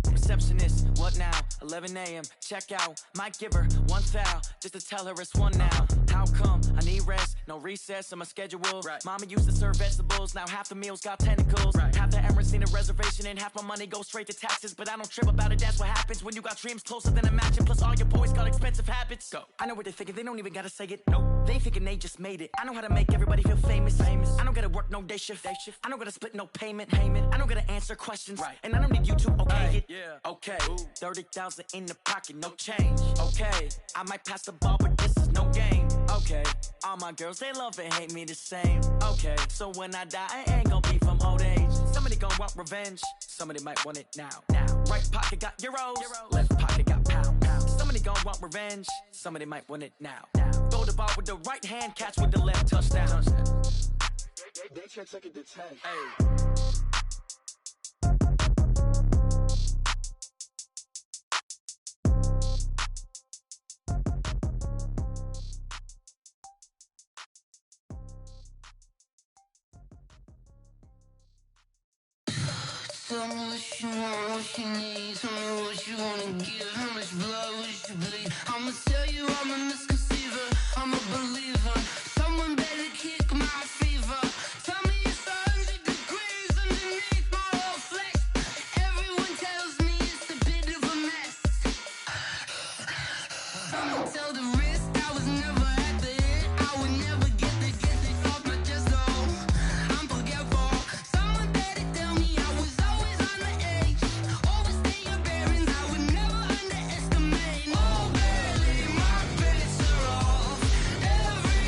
Receptionist, what now? 11 a.m., check out. Might give her one foul, just to tell her it's one now. How come? I need rest, no recess on my schedule. Mama used to serve vegetables, now half the meals got tentacles. Half the Emirates need a reservation and half my money goes straight to taxes. But I don't trip about it, that's what happens when you got dreams closer than a mansion. Plus all your boys got expensive habits. Go. I know what they're thinking, they don't even gotta say it. No, they thinking they just made it. I know how to make everybody feel famous. I don't gotta work no day shift. I don't gotta split no payment. I don't gotta answer questions. And I don't need you to okay it. Okay, 30,000 in the pocket, no change. Okay, I might pass the ball, but this is no game. Okay, all my girls, they love and hate me the same. Okay, so when I die, I ain't gon' be from old age. Somebody gon' want revenge, somebody might want it now. Right pocket got euros, left pocket got pound. Somebody gon' want revenge, somebody might want it now. Throw the ball with the right hand, catch with the left, touchdown. They can't take it to 10. Tell me what you want, what you need. Tell me what you wanna give. How much blood would you bleed? I'ma tell you I'm a misconceiver. I'm a believer. Someone better kick my fever. Tell me it's 100 degrees underneath my whole flesh. Everyone tells me it's a bit of a mess. I'ma tell the risk I was never at the end. I would never get the off my chest though. I'm forgetful. Someone better tell me I was always on the edge. Overstay your bearings, I would never underestimate. Oh, barely, my bets are off. Every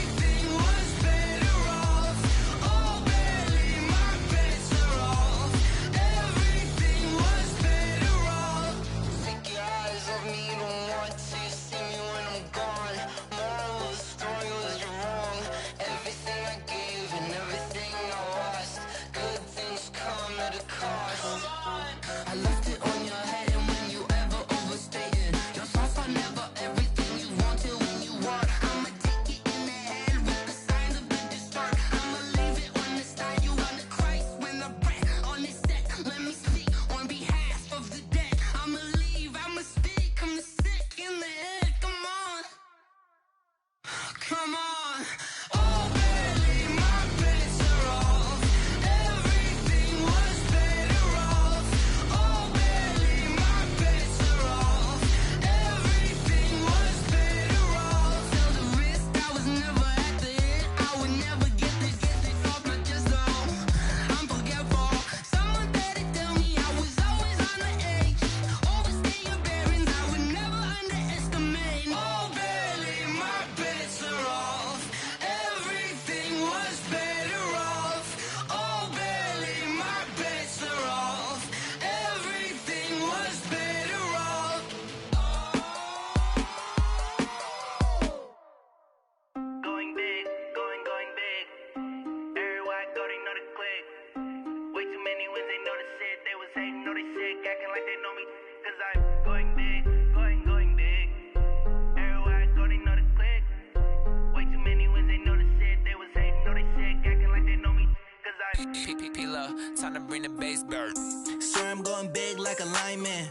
time to bring the bass bird. Swear I'm going big like a lineman.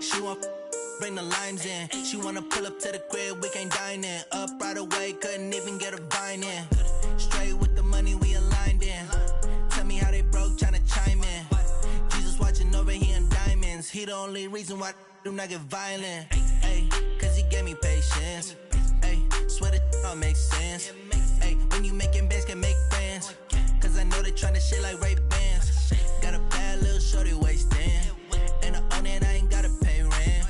She want bring the limes in. She wanna pull up to the crib, we can't dine in. Up right away, couldn't even get a vine in. Straight with the money we aligned in. Tell me how they broke, tryna chime in. Jesus watching over here in diamonds. He the only reason why I do not get violent. Ay, cause he gave me patience. Ay, swear that all makes sense. Ay, when you making bands, can make friends. Cause I know they tryna shit like Ray-Bans. Got a bad little shorty wasting. And I own it, I ain't gotta pay rent.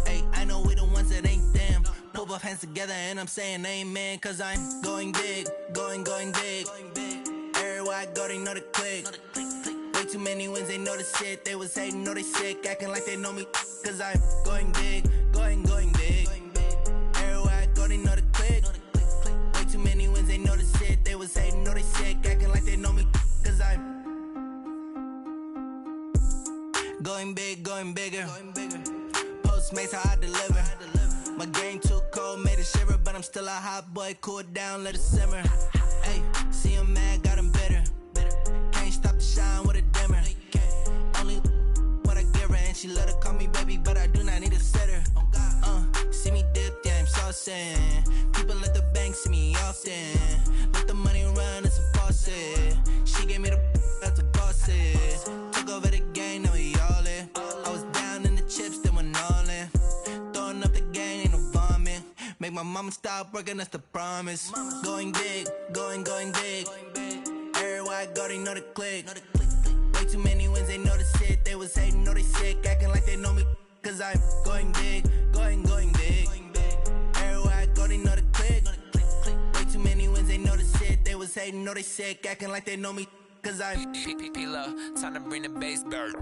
Ay, I know we the ones that ain't them. Pull both hands together and I'm saying amen. Cause I'm going big, going big. Everywhere I go, they know the click. Way too many wins, they know the shit. They was hating, know they sick, acting like they know me. Cause I'm going big, going big. Everywhere I go, they know the click. Way too many wins, they know the shit. They was hating, know they sick, acting like they know me. Cause I'm going big, going bigger. Postmates, how I deliver. My game too cold, made it shiver. But I'm still a hot boy, cool it down, let it simmer. Hey, see him mad, got him bitter. Can't stop the shine with a dimmer. Only what I give her, and she let her call me baby, but I do not need a sitter. See me dip, yeah, I'm saucing. People at the bank see me often. Let the money run, it's a faucet. She gave me the that's a boss it. Took over the game, now we all in. I was down in the chips, then went all in. Throwing up the gang, ain't no vomit. Make my mama stop working, that's the promise. Going big, going big. Everywhere I go, they know the click. Way too many wins, they know the shit. They was hating, know they sick, acting like they know me. Cause I'm going big, going big. Everywhere I go, they know the click. Way too many wins, they know the shit. They was hating, know they sick, acting like they know me. Cause I'm P-P-P-Love, time to bring the bass bird.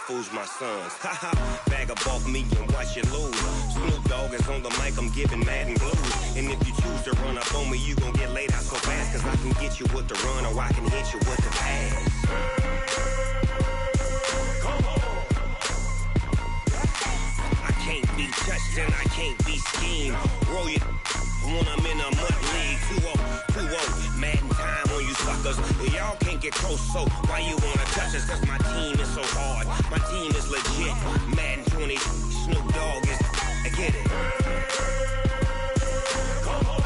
Fools my sons. Haha, bag up off me and watch you lose. Snoop Dogg is on the mic, I'm giving Madden blues. And if you choose to run up on me, you gon' get laid out so fast. Cause I can get you with the run or I can hit you with the pass. Come on. I can't be touched and I can't be schemed. Roll you when I'm in a mud league. 2-0, Madden time on you suckers. Y'all can't get close, so why you wanna touch us? Cause my team is so hard. My team is legit. Madden 20, Snoop Dogg is. I get it. Come on.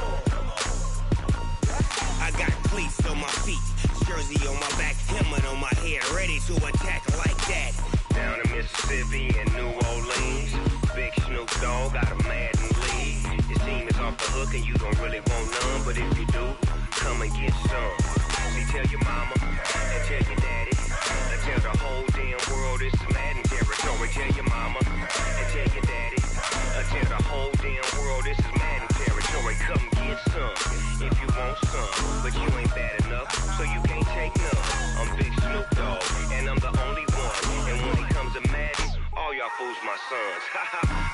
I got cleats on my feet, jersey on my back, helmet on my head, ready to attack like that. Down in Mississippi and New Orleans, big Snoop Dogg got a Madden league. Your team is off the hook and you don't really want none, but if you do, come and get some. See, tell your mama and tell your daddy. Tell the whole damn world this is Madden territory. Tell your mama and tell your daddy. Tell the whole damn world this is Madden territory. Come get some if you want some, but you ain't bad enough, so you can't take none. I'm Big Snoop Dogg, and I'm the only one. And when it comes to Madden, all y'all fools my sons.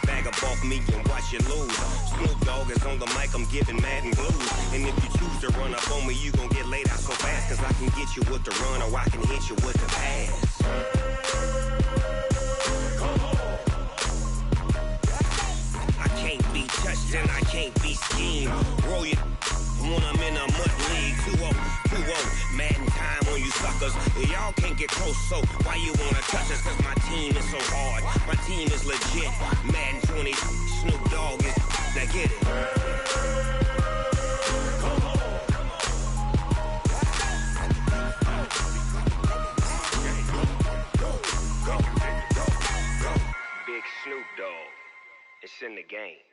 Bag up off me and watch you lose. Snoop Dogg is on the mic, I'm giving Madden blues. And if you choose to run up on me, you gon' get laid out so fast. Cause I can get you with the run or I can hit you with the pass. team. Roll your when I'm in a mud league. 2-0, 2-0. Madden time on you suckers. Y'all can't get close, so why you wanna touch us? Cause my team is so hard. My team is legit. Madden 20, Snoop Dogg is. Now get it. Big Snoop Dogg. It's in the game.